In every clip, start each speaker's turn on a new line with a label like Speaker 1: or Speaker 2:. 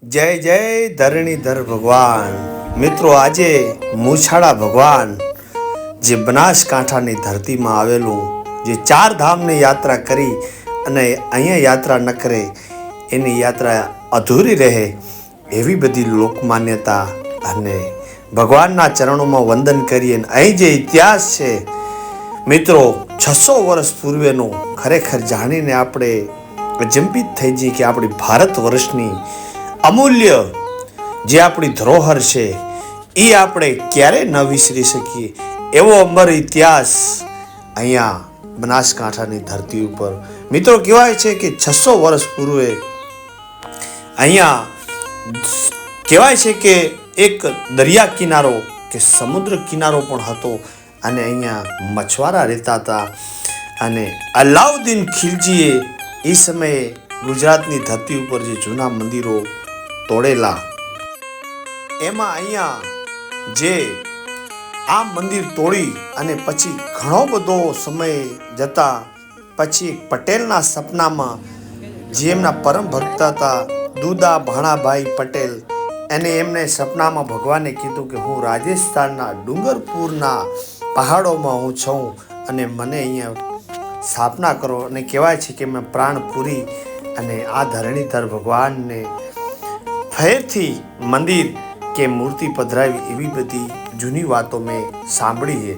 Speaker 1: જય જય ધરણીધર ભગવાન. મિત્રો, આજે મૂછાળા ભગવાન જે બનાસકાંઠાની ધરતીમાં આવેલું, જે ચાર ધામની યાત્રા કરી અને અહીંયા યાત્રા ન કરે એની યાત્રા અધૂરી રહે એવી બધી લોકમાન્યતા અને ભગવાનના ચરણોમાં વંદન કરીએ. અહીં જે ઇતિહાસ છે મિત્રો, 600 વર્ષ પૂર્વેનો ખરેખર જાણીને આપણે અજંબિત થઈ જઈએ કે આપણી ભારત વર્ષની અમૂલ્ય જે આપણી ધરોહર છે એ આપણે ક્યારે ન વિસરી શકીએ એવો અમર ઇતિહાસ અહીંયા બનાસકાંઠાની ધરતી ઉપર. મિત્રો, કહેવાય છે કે 600 વર્ષ પૂર્વે અહીંયા કહેવાય છે કે એક દરિયા કિનારો કે સમુદ્ર કિનારો પણ હતો અને અહીંયા મછવારા રહેતા હતા. અને અલાઉદ્દીન ખિલજીએ એ સમયે ગુજરાતની ધરતી ઉપર જે જૂના મંદિરો તોડેલા, એમાં અહીંયા જે આ મંદિર તોડી અને પછી ઘણો બધો સમય જતા પછી પટેલના સપનામાં, જે એમના પરમ ભક્ત હતા દુદા ભાણાભાઈ પટેલ, અને એમને સપનામાં ભગવાને કીધું કે હું રાજસ્થાનના ડુંગરપુરના પહાડોમાં હું છું અને મને અહીંયા સ્થાપના કરો. અને કહેવાય છે કે મેં પ્રાણ પૂરી અને આ ધરણીધર ભગવાનને ફરીથી મંદિર કે મૂર્તિ પધરાવી એવી બધી જૂની વાતો મેં સાંભળી છે.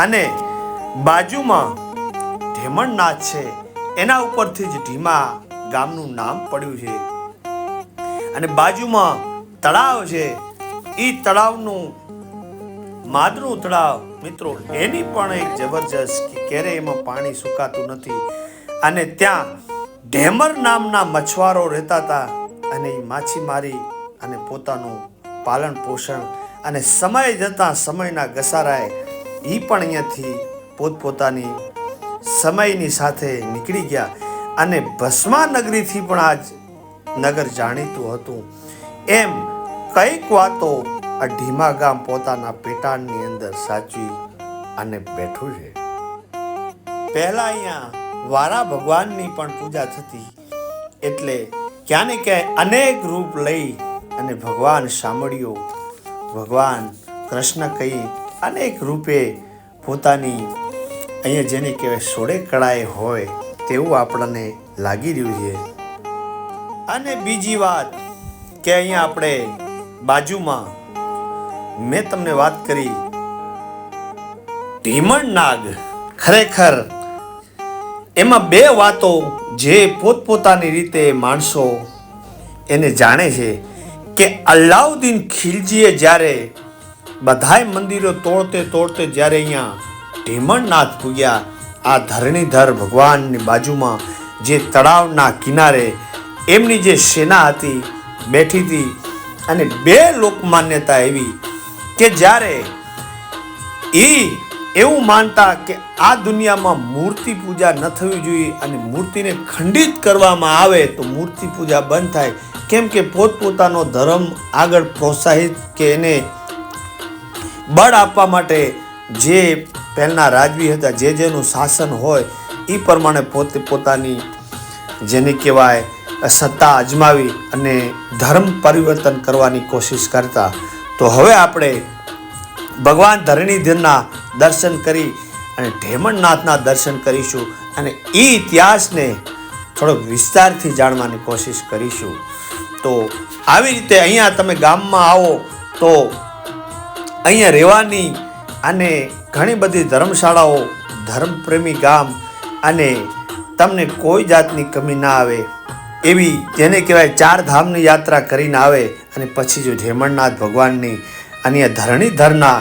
Speaker 1: અને બાજુમાં ઢેમણનાથ છે, એના ઉપરથી જ ઢીમા ગામનું નામ પડ્યું છે. અને બાજુમાં તળાવ છે, એ તળાવનું માદનું તળાવ મિત્રો, એની પણ એક જબરજસ્ત કે ક્યારે એમાં પાણી સુકાતું નથી. અને ત્યાં ઢેમર નામના મછવારો રહેતા હતા અને એ માછીમારી અને પોતાનું પાલન પોષણ અને સમય જતાં સમયના ઘસારાએ એ પણ અહીંયાથી પોતપોતાની સમયની સાથે નીકળી ગયા. અને ભસ્મા નગરીથી પણ આજ નગર જાણીતું હતું. એમ કઈક વાતો આ ઢીમા ગામ પોતાના પેટાળની અંદર સાચવી અને બેઠું છે. પહેલા અહીંયા વારા ભગવાનની પણ પૂજા થતી, એટલે ક્યાં ને ક્યાંય અનેક રૂપ લઈ અને ભગવાન શામળિયો, ભગવાન કૃષ્ણ કહી અનેક રૂપે પોતાની અહીંયા જેને કહેવાય સોળે કળાએ હોય તેવું આપણને લાગી રહ્યું છે. અને બીજી વાત કે અહીંયા આપણે બાજુમાં મેં તમને વાત કરી ઢીમણનાગ, ખરેખર એમાં બે વાતો જે પોતપોતાની રીતે માણસો એને જાણે છે કે અલાઉદ્દીન ખિલજીએ જ્યારે બધાય મંદિરો તોડતે જ્યારે અહીંયા ઢીમણનાથ પૂગ્યા, આ ધરણીધર ભગવાનની બાજુમાં જે તળાવના કિનારે એમની જે સેના હતી બેઠી હતી. અને બે લોકમાન્યતા એવી કે જ્યારે એવું માનતા કે આ દુનિયામાં મૂર્તિ પૂજા ન થવી જોઈએ અને મૂર્તિને ખંડિત કરવામાં આવે તો મૂર્તિ પૂજા બંધ થાય. કેમ કે પોતપોતાનો ધર્મ આગળ પ્રોત્સાહિત કે એને બળ આપવા માટે જે પહેલાના રાજવી હતા, જેનું શાસન હોય એ પ્રમાણે પોતે પોતાની જેને કહેવાય સત્તા અજમાવી અને ધર્મ પરિવર્તન કરવાની કોશિશ કરતા. તો હવે આપણે ભગવાન ધરણીધરના દર્શન કરી અને ઢેમણનાથના દર્શન કરીશું અને એ ઇતિહાસને થોડોક વિસ્તારથી જાણવાની કોશિશ કરીશું. તો આવી રીતે અહીંયા તમે ગામમાં આવો તો અહીંયા રહેવાની અને ઘણી બધી ધર્મશાળાઓ, ધર્મપ્રેમી ગામ, અને તમને કોઈ જાતની કમી ના આવે એવી જેને કહેવાય ચાર ધામની યાત્રા કરીને આવે અને પછી જો ઢેમણનાથ ભગવાનની અને ધરણીધરના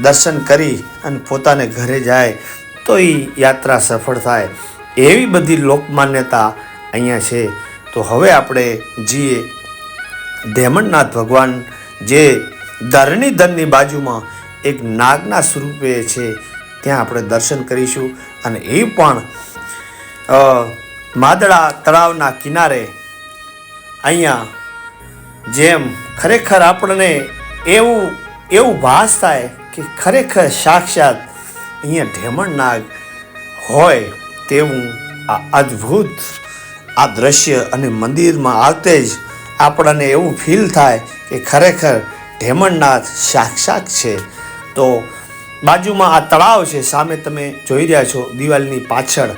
Speaker 1: દર્શન કરી અને પોતાને ઘરે જાય તો એ યાત્રા સફળ થાય એવી બધી લોકમાન્યતા અહીંયા છે. તો હવે આપણે જઈએ ઢેમણનાથ ભગવાન જે ધરણીધરની બાજુમાં એક નાગના સ્વરૂપે છે, ત્યાં આપણે દર્શન કરીશું. અને એ પણ માદળા તળાવના કિનારે અહીંયા જેમ ખરેખર આપણને એવું ભાસ થાય કે ખરેખર સાક્ષાત અહીંયા ઢેમણનાગ હોય તેવું આ અદ્ભુત આ દ્રશ્ય. અને મંદિરમાં આવતે જ આપણને એવું ફીલ થાય કે ખરેખર ઢેમણનાથ સાક્ષાત છે. તો બાજુમાં આ તળાવ છે, સામે તમે જોઈ રહ્યા છો દિવાલની પાછળ.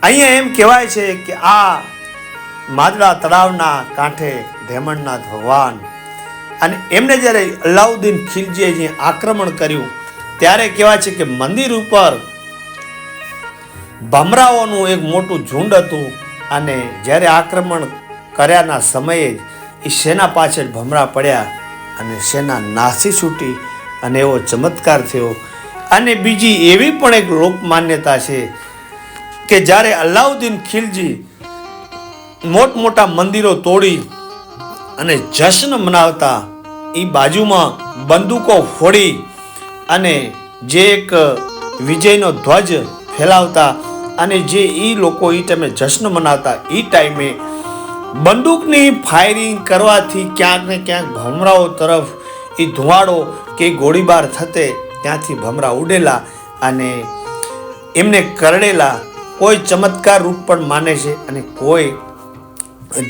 Speaker 1: અહીંયા એમ કહેવાય છે કે આ માદડા તળાવના કાંઠે ઢેમણનાથ ભગવાન, અને એમને જ્યારે અલાઉદ્દીન ખિલજીએ જે આક્રમણ કર્યું ત્યારે કહેવાય છે કે મંદિર ઉપર ભમરાઓનું એક મોટું ઝુંડ હતું, અને જ્યારે આક્રમણ કર્યાના સમયે એ સેના પાછળ ભમરા પડ્યા અને સેના નાસી છૂટી અને એવો ચમત્કાર થયો. અને બીજી એવી પણ એક લોક માન્યતા છે કે જ્યારે અલાઉદ્દીન ખિલજી મોટા મંદિરો તોડી અને જશ્ન મનાવતા, એ બાજુમાં બંદૂકો ફોડી અને જે એક વિજયનો ધ્વજ ફેલાવતા, અને જે એ લોકો એ ટાઈમે જશ્ન મનાવતા, એ ટાઈમે બંદૂકની ફાયરિંગ કરવાથી ક્યાંક ને ક્યાંક ભમરાઓ તરફ એ ધુવાડો કે ગોળીબાર થતે ત્યાંથી ભમરા ઉડેલા અને એમને કરડેલા. કોઈ ચમત્કાર રૂપ પણ માને છે, અને કોઈ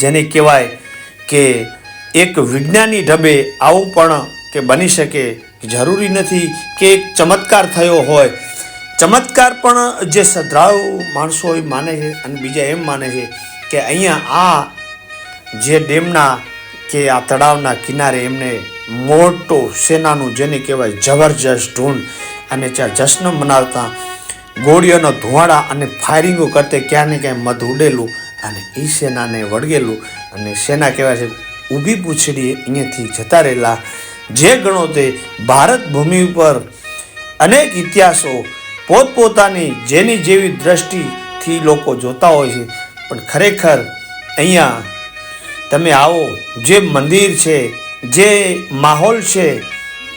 Speaker 1: જેને કહેવાય કે એક વિજ્ઞાની ઢબે આવું પણ કે બની શકે. જરૂરી નથી કે એક ચમત્કાર થયો હોય. ચમત્કાર પણ જે શ્રદ્ધાળુ માણસો એ માને છે, અને બીજા એમ માને છે કે અહીંયા આ જે ડેમના કે આ તળાવના કિનારે એમને મોટો સેનાનું જેને કહેવાય જબરજસ્ત ઢૂંઢ, અને ત્યાં જશ્ન મનાવતા, ગોળીઓનો ધુવાડા અને ફાયરિંગો કરતે ક્યાં ને ક્યાં મધ ઉડેલું અને એ સેનાને વળગેલું, અને સેના કહેવાય છે ઊભી પૂંછડી અહીંયાથી જતા રહેલા. જે ગણો તે ભારત ભૂમિ ઉપર અનેક ઇતિહાસો પોતપોતાની જેની જેવી દ્રષ્ટિથી લોકો જોતા હોય છે, પણ ખરેખર અહીંયા તમે આવો, જે મંદિર છે, જે માહોલ છે,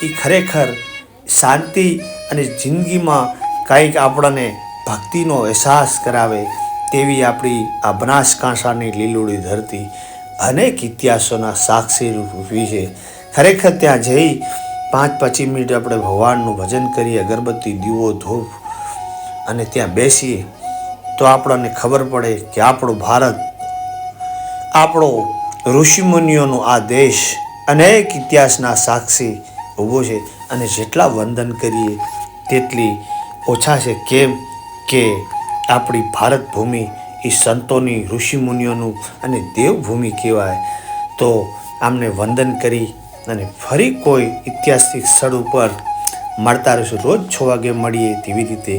Speaker 1: એ ખરેખર શાંતિ અને જિંદગીમાં કંઈક આપણને ભક્તિનો અહેસાસ કરાવે તેવી આપણી આ બનાસકાંઠાની લીલોડી ધરતી અનેક ઇતિહાસોના સાક્ષી ઊભી છે. ખરેખર ત્યાં જઈ 5-25 મિનિટ આપણે ભગવાનનું ભજન કરીએ, અગરબત્તી, દીવો, ધૂપ, અને ત્યાં બેસીએ તો આપણને ખબર પડે કે આપણો ભારત, આપણો ઋષિમુનિઓનો આ દેશ અનેક ઇતિહાસના સાક્ષી ઊભો છે. અને જેટલા વંદન કરીએ તેટલી ઓછા છે. કેમ કે આપણી ભારત ભૂમિ એ સંતોની, ઋષિમુનિઓનું અને દેવભૂમિ કહેવાય. તો આમને વંદન કરી અને ફરી કોઈ ઐતિહાસિક સ્થળ ઉપર મળતા રહીશું. રોજ 6 વાગે મળીએ તેવી રીતે.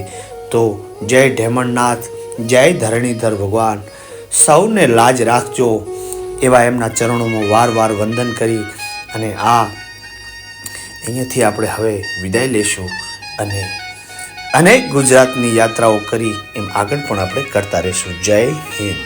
Speaker 1: તો જય ઢેમણનાથ, જય ધરણીધર ભગવાન, સૌને લાજ રાખજો એવા એમના ચરણોમાં વાર વંદન કરી અને અહીંયાથી આપણે હવે વિદાય લેશું. અને અનેક ગુજરાતની યાત્રાઓ કરી એમ આગળ પણ આપણે કરતા રહીશું. જય હિન્દ.